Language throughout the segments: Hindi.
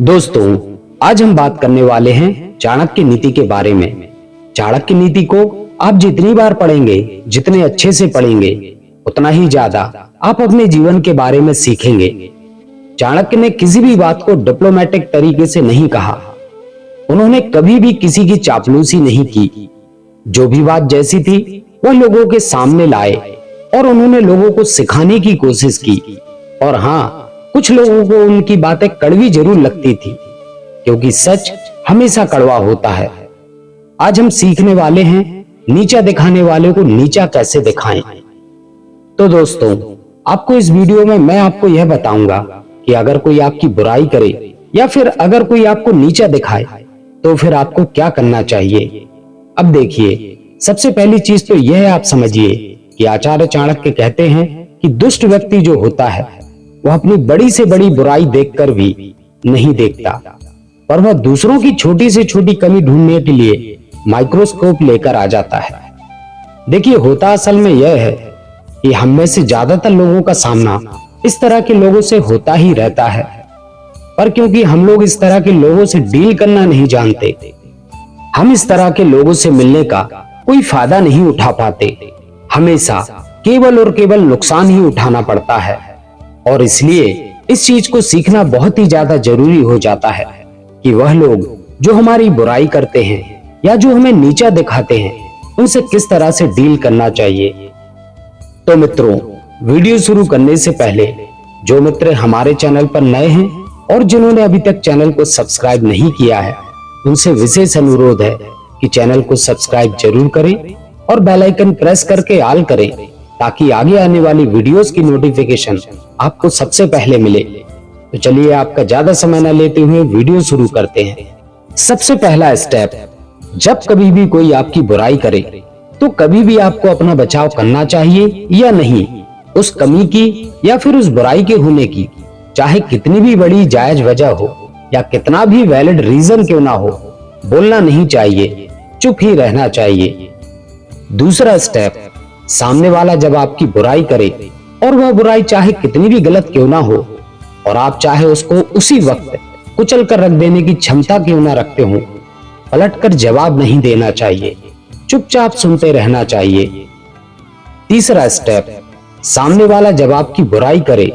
दोस्तों, आज हम बात करने वाले हैं चाणक्य नीति के बारे में। चाणक्य नीति को आप जितनी बार पढ़ेंगे, जितने अच्छे से पढ़ेंगे, उतना ही ज्यादा आप अपने जीवन के बारे में सीखेंगे। चाणक्य ने किसी भी बात को डिप्लोमेटिक तरीके से नहीं कहा। उन्होंने कभी भी किसी की चापलूसी नहीं की। जो भी बात जैसी थी वह लोगों के सामने लाए और उन्होंने लोगों को सिखाने की कोशिश की। और हाँ, कुछ लोगों को उनकी बातें कड़वी जरूर लगती थी, क्योंकि सच हमेशा कड़वा होता है। आज हम सीखने वाले हैं नीचा दिखाने वाले को नीचा कैसे दिखाएं। तो दोस्तों, आपको इस वीडियो में मैं आपको यह बताऊंगा कि अगर कोई आपकी बुराई करे या फिर अगर कोई आपको नीचा दिखाए तो फिर आपको क्या करना चाहिए। अब देखिए, सबसे पहली चीज तो यह आप समझिए कि आचार्य चाणक्य कहते हैं कि दुष्ट व्यक्ति जो होता है वह अपनी बड़ी से बड़ी बुराई देखकर भी नहीं देखता, पर वह दूसरों की छोटी से छोटी कमी ढूंढने के लिए माइक्रोस्कोप लेकर आ जाता है। देखिए, होता असल में यह है कि हम में से ज्यादातर लोगों का सामना इस तरह के लोगों से होता ही रहता है, पर क्योंकि हम लोग इस तरह के लोगों से डील करना नहीं जानते, हम इस तरह के लोगों से मिलने का कोई फायदा नहीं उठा पाते। हमेशा केवल और केवल नुकसान ही उठाना पड़ता है। और इसलिए इस चीज को सीखना बहुत ही ज्यादा जरूरी हो जाता है कि वह लोग जो हमारी बुराई करते हैं या जो हमें नीचा दिखाते हैं, उनसे किस तरह से डील करना चाहिए। तो मित्रों, वीडियो शुरू करने से पहले जो मित्र हमारे चैनल पर नए हैं और जिन्होंने अभी तक चैनल को सब्सक्राइब नहीं किया है, उनसे विशेष अनुरोध है कि चैनल को सब्सक्राइब जरूर करें और बेल आइकन प्रेस करके ऑल करें, ताकि आगे आने वाली वीडियोस की नोटिफिकेशन आपको सबसे पहले मिले। तो चलिए, आपका ज्यादा समय न लेते हुए वीडियो शुरू करते हैं। सबसे पहला स्टेप, जब कभी भी कोई आपकी बुराई करे तो कभी भी आपको अपना बचाव करना चाहिए या नहीं। उस कमी की या फिर उस बुराई के होने की चाहे कितनी भी बड़ी जायज वजह हो या कितना भी वैलिड रीजन क्यों ना हो, बोलना नहीं चाहिए, चुप ही रहना चाहिए। दूसरा स्टेप, सामने वाला जब आपकी बुराई करे और वह बुराई चाहे कितनी भी गलत क्यों ना हो और आप चाहे उसको उसी वक्त कुचल कर रख देने की क्षमता क्यों ना रखते हो, पलटकर जवाब नहीं देना चाहिए, चुपचाप सुनते रहना चाहिए। तीसरा स्टेप, सामने वाला जब आपकी बुराई करे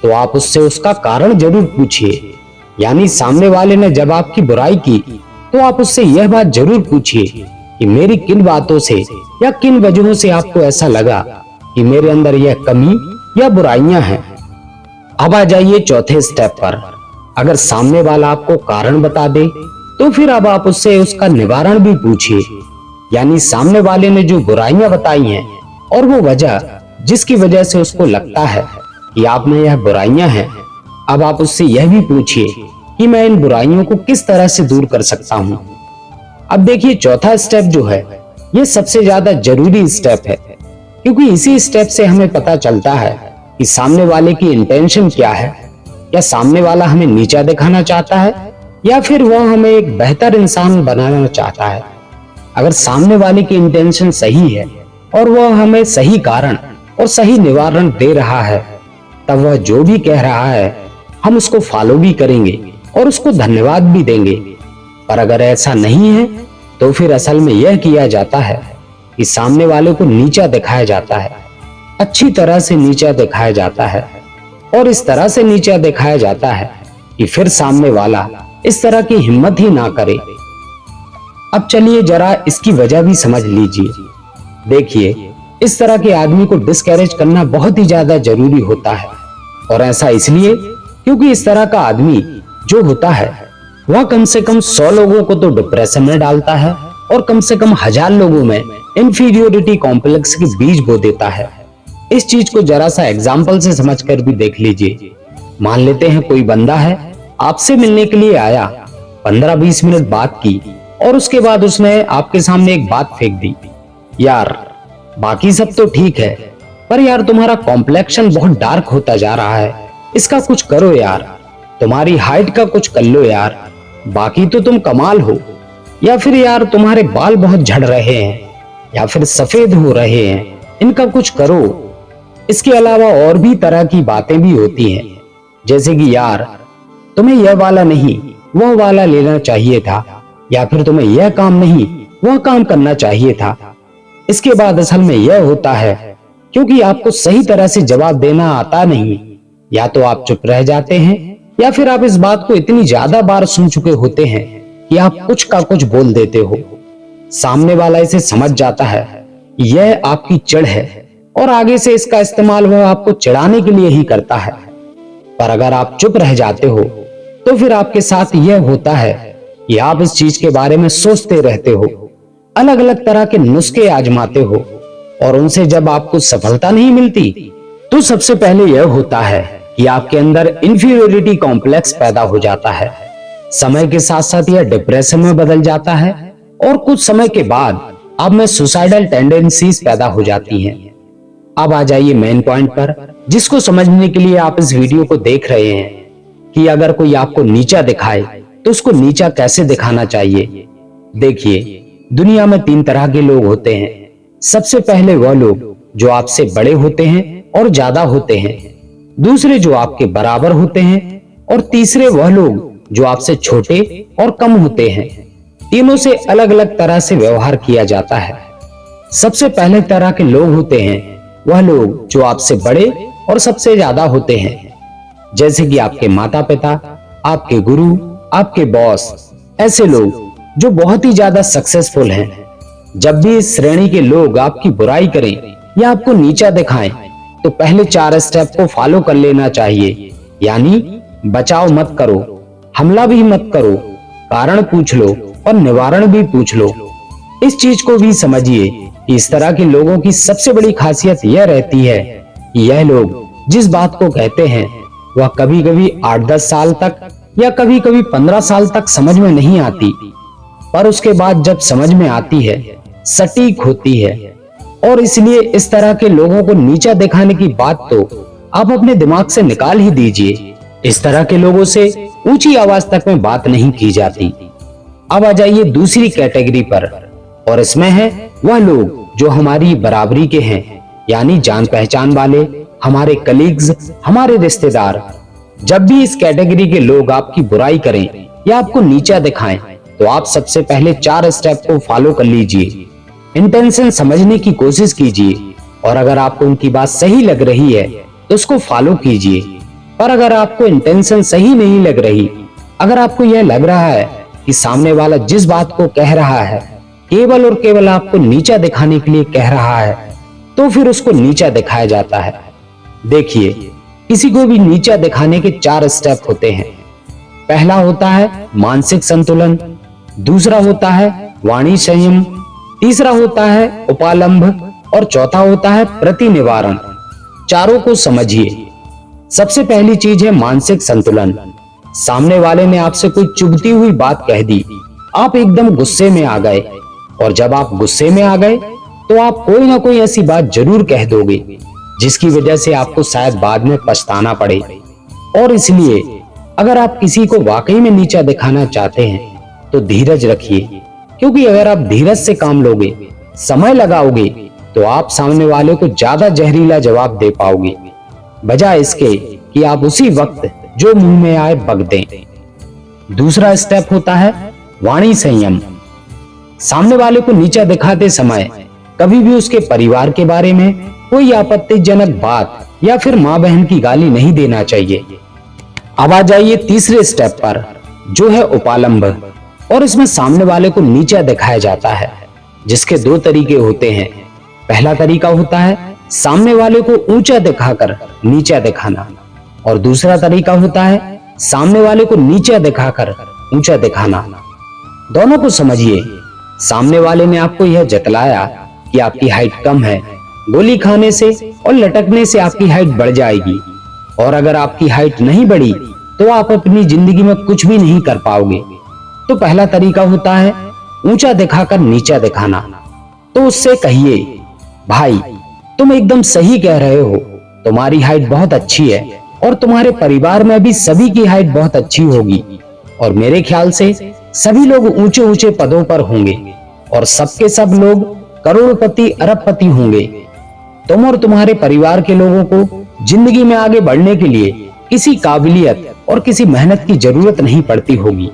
तो आप उससे उसका कारण जरूर पूछिए। यानी सामने वाले ने जब आपकी बुराई की तो आप उससे यह बात जरूर पूछिए कि मेरी किन बातों से या किन वजहों से आपको ऐसा लगा कि मेरे अंदर यह कमी या बुराइयां हैं। अब आ जाइए चौथे स्टेप पर। अगर सामने वाला आपको कारण बता दे तो फिर अब आप उससे उसका निवारण भी पूछिए। यानी सामने वाले ने जो बुराइयां बताई हैं और वो वजह जिसकी वजह से उसको लगता है कि आप में यह बुराइयां हैं, अब आप उससे यह भी पूछिए कि मैं इन बुराइयों को किस तरह से दूर कर सकता हूं। अब देखिए, चौथा स्टेप जो है ये सबसे ज्यादा जरूरी स्टेप है, क्योंकि इसी स्टेप से हमें पता चलता है कि सामने वाले की इंटेंशन क्या है। या सामने वाला हमें नीचा दिखाना चाहता है या फिर वह हमें एक बेहतर इंसान बनाना चाहता है। अगर सामने वाले की इंटेंशन सही है और वह हमें सही कारण और सही निवारण दे रहा है, तब वह जो भी कह रहा है हम उसको फॉलो भी करेंगे और उसको धन्यवाद भी देंगे। पर अगर ऐसा नहीं है तो फिर असल में यह किया जाता है कि सामने वाले को नीचा दिखाया जाता है, अच्छी तरह से नीचा दिखाया जाता है, और इस तरह से नीचा दिखाया जाता है कि फिर सामने वाला इस तरह की हिम्मत ही ना करे। अब चलिए जरा इसकी वजह भी समझ लीजिए। देखिए, इस तरह के आदमी को डिस्करेज करना बहुत ही ज्यादा जरूरी होता है, और ऐसा इसलिए क्योंकि इस तरह का आदमी जो होता है वह कम से कम 100 लोगों को तो डिप्रेशन में डालता है और कम से कम 1000 लोगों में इंफीरियोरिटी कॉम्प्लेक्स के बीज बो देता है। इस चीज को जरा सा एग्जाम्पल से समझकर भी देख लीजिए। मान लेते हैं कोई बंदा है, आपसे मिलने के लिए आया, 15-20 मिनट बात की और उसके बाद उसने आपके सामने एक बात फेंक दी, यार बाकी सब तो ठीक है, पर यार तुम्हारा कॉम्प्लेक्शन बहुत डार्क होता जा रहा है, इसका कुछ करो यार, तुम्हारी हाइट का कुछ कर लो यार, बाकी तो तुम कमाल हो, या फिर यार तुम्हारे बाल बहुत झड़ रहे हैं या फिर सफेद हो रहे हैं, इनका कुछ करो। इसके अलावा और भी तरह की बातें भी होती हैं, जैसे कि यार तुम्हें यह वाला नहीं वह वाला लेना चाहिए था, या फिर तुम्हें यह काम नहीं वह काम करना चाहिए था। इसके बाद असल में यह होता है क्योंकि आपको सही तरह से जवाब देना आता नहीं, या तो आप चुप रह जाते हैं या फिर आप इस बात को इतनी ज्यादा बार सुन चुके होते हैं कि आप कुछ का कुछ बोल देते हो। सामने वाला इसे समझ जाता है, यह आपकी चिढ़ है और आगे से इसका इस्तेमाल वह आपको चिढ़ाने के लिए ही करता है। पर अगर आप चुप रह जाते हो तो फिर आपके साथ यह होता है कि आप इस चीज के बारे में सोचते रहते हो, अलग अलग तरह के नुस्खे आजमाते हो, और उनसे जब आपको सफलता नहीं मिलती तो सबसे पहले यह होता है कि आपके अंदर इंफीरियोरिटी कॉम्प्लेक्स पैदा हो जाता है। समय के साथ साथ यह डिप्रेशन में बदल जाता है और कुछ समय के बाद आप में सुसाइडल टेंडेंसीज पैदा हो जाती हैं। अब आ जाइए मेन पॉइंट पर, जिसको समझने के लिए आप इस वीडियो को देख रहे हैं कि अगर कोई आपको नीचा दिखाए तो उसको नीचा कैसे दिखाना चाहिए। देखिए, दुनिया में 3 तरह के लोग होते हैं। सबसे पहले वह लोग जो आपसे बड़े होते हैं और ज्यादा होते हैं, दूसरे जो आपके बराबर होते हैं, और तीसरे वह लोग जो आपसे छोटे और कम होते हैं। तीनों से अलग अलग तरह से व्यवहार किया जाता है। सबसे पहले तरह के लोग होते हैं वह लोग जो आपसे बड़े और सबसे ज्यादा होते हैं, जैसे कि आपके माता पिता, आपके गुरु, आपके बॉस, ऐसे लोग जो बहुत ही ज्यादा सक्सेसफुल हैं। जब भी इस श्रेणी के लोग आपकी बुराई करें या आपको नीचा दिखाएं तो पहले 4 स्टेप को फॉलो कर लेना चाहिए, यानी बचाव मत करो, हमला भी मत करो, कारण पूछ लो और निवारण भी पूछ लो। इस चीज को भी समझिए कि इस तरह के लोगों की सबसे बड़ी खासियत यह रहती है कि यह लोग जिस बात को कहते हैं वह कभी कभी 8-10 साल तक या कभी कभी 15 साल तक समझ में नहीं आती, पर उसके बाद जब समझ में आती है सटीक होती है। और इसलिए इस तरह के लोगों को नीचा दिखाने की बात तो आप अपने दिमाग से निकाल ही दीजिए। इस तरह के लोगों से ऊंची आवाज तक में बात नहीं की जाती। अब आ जाइए दूसरी कैटेगरी पर, और इसमें है वह लोग जो हमारी बराबरी के हैं, यानी जान पहचान वाले, हमारे कलीग्स, हमारे रिश्तेदार। जब भी इस कैटेगरी के लोग आपकी बुराई करें या आपको नीचा दिखाएं तो आप सबसे पहले 4 स्टेप को फॉलो कर लीजिए। इंटेंशन समझने की कोशिश कीजिए, और अगर आपको उनकी बात सही लग रही है तो उसको फॉलो कीजिए। पर अगर आपको इंटेंशन सही नहीं लग रही, अगर आपको यह लग रहा है कि सामने वाला जिस बात को कह रहा है केवल और केवल आपको नीचा दिखाने के लिए कह रहा है, तो फिर उसको नीचा दिखाया जाता है। देखिए, किसी को भी नीचा दिखाने के 4 स्टेप होते हैं। पहला होता है मानसिक संतुलन, दूसरा होता है वाणी संयम, तीसरा होता है उपालंभ, और चौथा होता है प्रतिनिवारण। चारों को समझिए। सबसे पहली चीज है मानसिक संतुलन। सामने वाले ने आपसे कोई चुभती हुई बात कह दी, आप एकदम गुस्से में आ गए, और जब आप गुस्से में आ गए तो आप कोई ना कोई ऐसी बात जरूर कह दोगे जिसकी वजह से आपको शायद बाद में पछताना पड़े। और इसलिए अगर आप किसी को वाकई में नीचा दिखाना चाहते हैं तो धीरज रखिए, क्योंकि अगर आप धीरज से काम लोगे, समय लगाओगे, तो आप सामने वाले को ज्यादा जहरीला जवाब दे पाओगे, बजाय इसके कि आप उसी वक्त जो मुंह में आए बक दें। दूसरा स्टेप होता है वाणी संयम। सामने वाले को नीचा दिखाते समय कभी भी उसके परिवार के बारे में कोई आपत्तिजनक बात या फिर मां बहन की गाली नहीं देना चाहिए। अब आ जाइए तीसरे स्टेप पर, जो है उपालंभ, और इसमें सामने वाले को नीचा दिखाया जाता है, जिसके 2 तरीके होते हैं। पहला तरीका होता है सामने वाले को ऊंचा दिखाकर नीचा दिखाना, और दूसरा तरीका होता है सामने वाले को नीचा दिखाकर ऊंचा दिखाना। दोनों को समझिए। सामने वाले ने आपको यह जतलाया कि आपकी हाइट कम है, गोली खाने से और लटकने से आपकी हाइट बढ़ जाएगी, और अगर आपकी हाइट नहीं बढ़ी तो आप अपनी जिंदगी में कुछ भी नहीं कर पाओगे। तो पहला तरीका होता है ऊंचा दिखाकर नीचा दिखाना। तो उससे कहिए, भाई तुम एकदम सही कह रहे हो, तुम्हारी हाइट बहुत अच्छी है और तुम्हारे परिवार में भी सभी की हाइट बहुत अच्छी होगी, और मेरे ख्याल से सभी लोग ऊंचे ऊंचे पदों पर होंगे और सबके सब लोग करोड़पति अरबपति होंगे। तुम और तुम्हारे परिवार के लोगों को जिंदगी में आगे बढ़ने के लिए किसी काबिलियत और किसी मेहनत की जरूरत नहीं पड़ती होगी।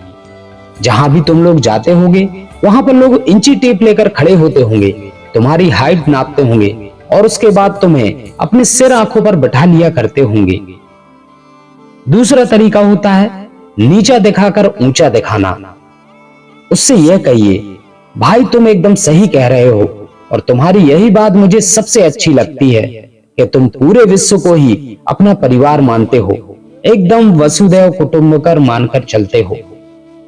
जहां भी तुम लोग जाते होगे वहां पर लोग इंची टेप लेकर खड़े होते होंगे, तुम्हारी हाइट नापते होंगे और उसके बाद तुम्हें अपने सिर आंखों पर बैठा लिया करते होंगे। दूसरा तरीका होता है नीचा दिखाकर ऊंचा दिखाना। उससे यह कहिए, भाई तुम एकदम सही कह रहे हो और तुम्हारी यही बात मुझे सबसे अच्छी लगती है कि तुम पूरे विश्व को ही अपना परिवार मानते हो, एकदम वसुधैव कुटुंबकम मानकर चलते हो।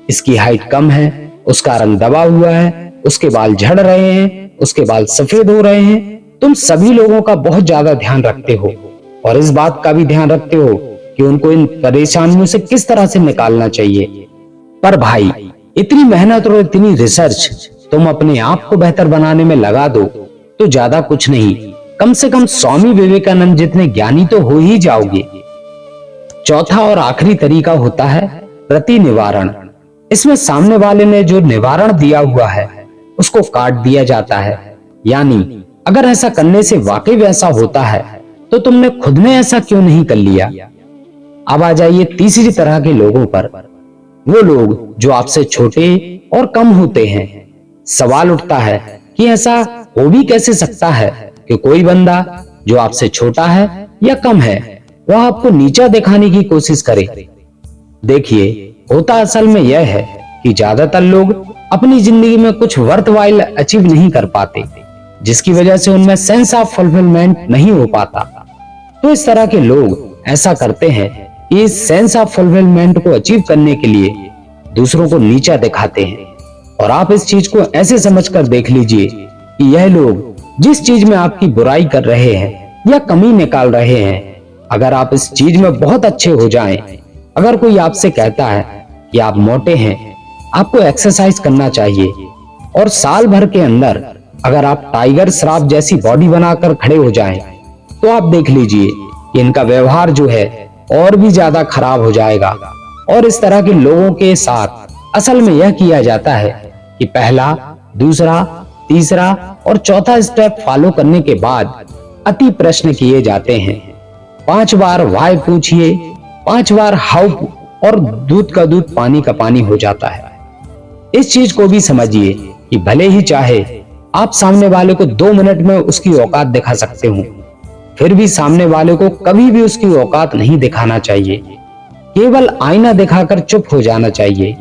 इसकी हाइट कम है, उसका रंग दबा हुआ है, उसके बाल झड़ रहे हैं, उसके बाल सफेद हो रहे हैं, तुम सभी लोगों का बहुत ज्यादा ध्यान रखते हो और इस बात का भी ध्यान रखते हो कि उनको इन परेशानियों से किस तरह से निकालना चाहिए। पर भाई इतनी मेहनत और इतनी रिसर्च तुम अपने आप को बेहतर बनाने में लगा दो तो ज्यादा कुछ नहीं, कम से कम स्वामी विवेकानंद जितने ज्ञानी तो हो ही जाओगे। चौथा और आखिरी तरीका होता है प्रति निवारण। इसमें सामने वाले ने जो निवारण दिया हुआ है उसको काट दिया जाता है। यानी अगर ऐसा करने से वाकई वैसा होता है तो तुमने खुद ने ऐसा क्यों नहीं कर लिया। अब आ जाइए तीसरी तरह के लोगों पर, वो लोग जो आपसे छोटे और कम होते हैं। सवाल उठता है कि ऐसा हो भी कैसे सकता है कि कोई बंदा जो आपसे छोटा है या कम है वह आपको नीचा दिखाने की कोशिश करे। देखिए होता असल में यह है कि ज्यादातर लोग अपनी जिंदगी में कुछ वर्थवाइल अचीव नहीं कर पाते, जिसकी वजह से उनमें सेंस ऑफ फुलफिलमेंट नहीं हो पाता। तो इस तरह के लोग ऐसा करते हैं कि इस सेंस ऑफ फुलफिलमेंट को अचीव करने के लिए दूसरों को नीचा दिखाते हैं। और आप इस चीज को ऐसे समझकर देख लीजिए कि यह लोग जिस चीज में आपकी बुराई कर रहे हैं या कमी निकाल रहे हैं, अगर आप इस चीज में बहुत अच्छे हो जाएं, अगर कोई आपसे कहता है कि आप मोटे हैं, आपको एक्सरसाइज करना चाहिए, और साल भर के अंदर अगर आप टाइगर श्रॉफ जैसी बॉडी बनाकर खड़े हो जाएं, तो आप देख लीजिए कि इनका व्यवहार जो है और भी ज्यादा खराब हो जाएगा। और इस तरह के लोगों के साथ असल में यह किया जाता है कि पहला, दूसरा, तीसरा और चौथा स्टेप फॉलो करने के बाद अति प्रश्न किए जाते हैं। 5 बार व्हाई पूछिए, 5 बार हाउ, और दूध का दूध पानी का पानी हो जाता है। इस चीज को भी समझिए कि भले ही चाहे आप सामने वाले को 2 मिनट में उसकी औकात दिखा सकते हो, फिर भी सामने वाले को कभी भी उसकी औकात नहीं दिखाना चाहिए, केवल आईना दिखाकर चुप हो जाना चाहिए।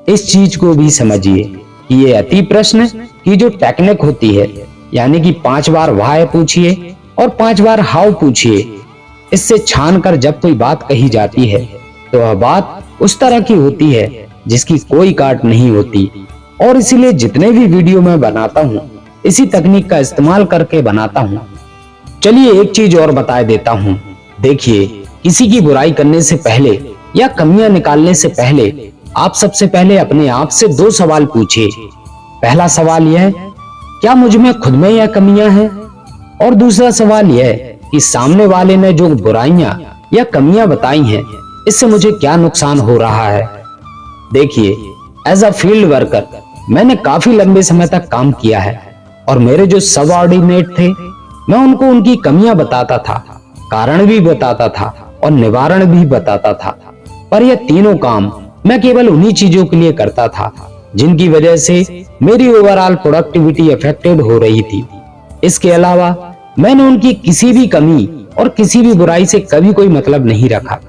इस चीज को भी समझिए कि ये अति प्रश्न की जो टेक्निक होती है, यानी कि 5 बार व्हाई पूछिए और 5 बार हाउ पूछिए, इससे छान कर जब कोई बात कही जाती है तो वह बात उस तरह की होती है जिसकी कोई काट नहीं होती। और इसीलिए जितने भी वीडियो मैं बनाता हूँ इसी तकनीक का इस्तेमाल करके बनाता हूँ। चलिए एक चीज और बता देता हूँ। देखिए, किसी की बुराई करने से पहले या कमियां निकालने से पहले आप सबसे पहले अपने आप से 2 सवाल पूछिए। पहला सवाल यह, क्या मुझ में खुद में यह कमियां हैं? और दूसरा सवाल यह कि सामने वाले ने जो बुराइयां या कमियां बताई हैं, इससे मुझे क्या नुकसान हो रहा है। देखिए, एज अ फील्ड वर्कर मैंने काफी लंबे समय तक काम किया है और मेरे जो सबऑर्डिनेट थे, मैं उनको उनकी कमियां बताता था, कारण भी बताता था और निवारण भी बताता था। पर यह तीनों काम मैं केवल उन्हीं चीजों के लिए करता था जिनकी वजह से मेरी ओवरऑल प्रोडक्टिविटी अफेक्टेड हो रही थी। इसके अलावा मैंने उनकी किसी भी कमी और किसी भी बुराई से कभी कोई मतलब नहीं रखा।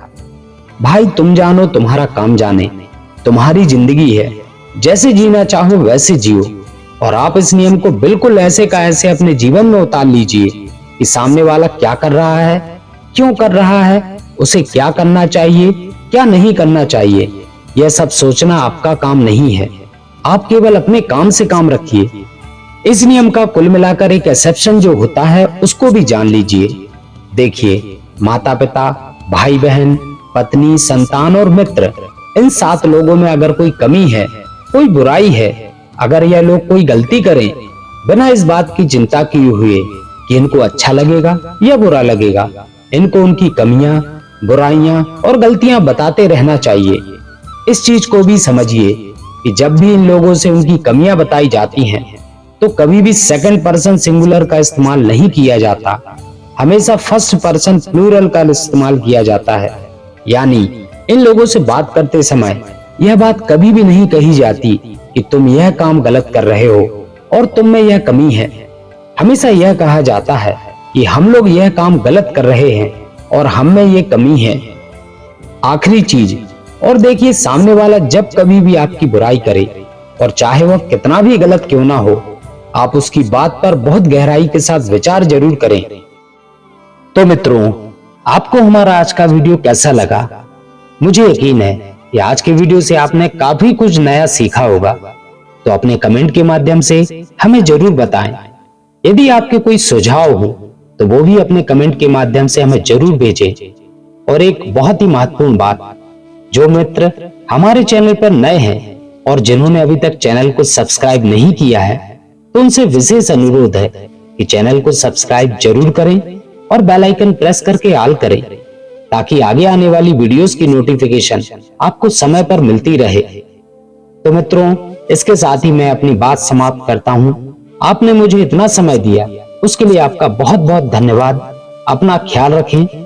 भाई तुम जानो तुम्हारा काम जाने, तुम्हारी जिंदगी है, जैसे जीना चाहो वैसे जियो। और आप इस नियम को बिल्कुल ऐसे का ऐसे अपने जीवन में उतार लीजिए कि सामने वाला क्या कर रहा है, क्यों कर रहा है, उसे क्या करना चाहिए, क्या नहीं करना चाहिए, यह सब सोचना आपका काम नहीं है। आप केवल अपने काम से काम रखिए। इस नियम का कुल मिलाकर एक एक्सेप्शन जो होता है उसको भी जान लीजिए। देखिए, माता पिता, भाई बहन, पत्नी, संतान और मित्र, इन 7 लोगों में अगर कोई कमी है, कोई बुराई है, अगर यह लोग कोई गलती करें बिना इस बात की चिंता किए हुए कि इनको अच्छा लगेगा या बुरा लगेगा, इनको उनकी कमियां, बुराइयां और गलतियां बताते रहना चाहिए। इस चीज को भी समझिए कि जब भी इन लोगों से उनकी कमियां बताई जाती हैं तो कभी भी सेकंड पर्सन सिंगुलर का इस्तेमाल नहीं किया जाता, हमेशा फर्स्ट पर्सन प्लूरल का इस्तेमाल किया जाता है। यानी इन लोगों से बात करते समय यह बात कभी भी नहीं कही जाती कि तुम यह काम गलत कर रहे हो और तुम में यह कमी है। हमेशा यह कहा जाता है कि हम लोग यह काम गलत कर रहे हैं और हम में यह कमी है। आखिरी चीज, और देखिए, सामने वाला जब कभी भी आपकी बुराई करे और चाहे वह कितना भी गलत क्यों ना हो, आप उसकी बात पर बहुत गहराई के साथ विचार जरूर करें। तो मित्रों, आपको हमारा आज का वीडियो कैसा लगा? मुझे यकीन है कि आज के वीडियो से आपने काफी कुछ नया सीखा होगा। तो अपने कमेंट के माध्यम से हमें जरूर बताएं। यदि आपके कोई सुझाव हो तो वो भी अपने कमेंट के माध्यम से हमें जरूर भेजें। और एक बहुत ही महत्वपूर्ण बात, जो मित्र हमारे चैनल पर नए हैं और जिन्होंने अभी तक चैनल को सब्सक्राइब नहीं किया है, तो उनसे विशेष अनुरोध है कि चैनल को सब्सक्राइब जरूर करें और बेल आइकन प्रेस करके ऑल करें, ताकि आगे आने वाली वीडियोस की नोटिफिकेशन आपको समय पर मिलती रहे। तो मित्रों, इसके साथ ही मैं अपनी बात समाप्त करता हूं। आपने मुझे इतना समय दिया, उसके लिए आपका बहुत बहुत धन्यवाद। अपना ख्याल रखें।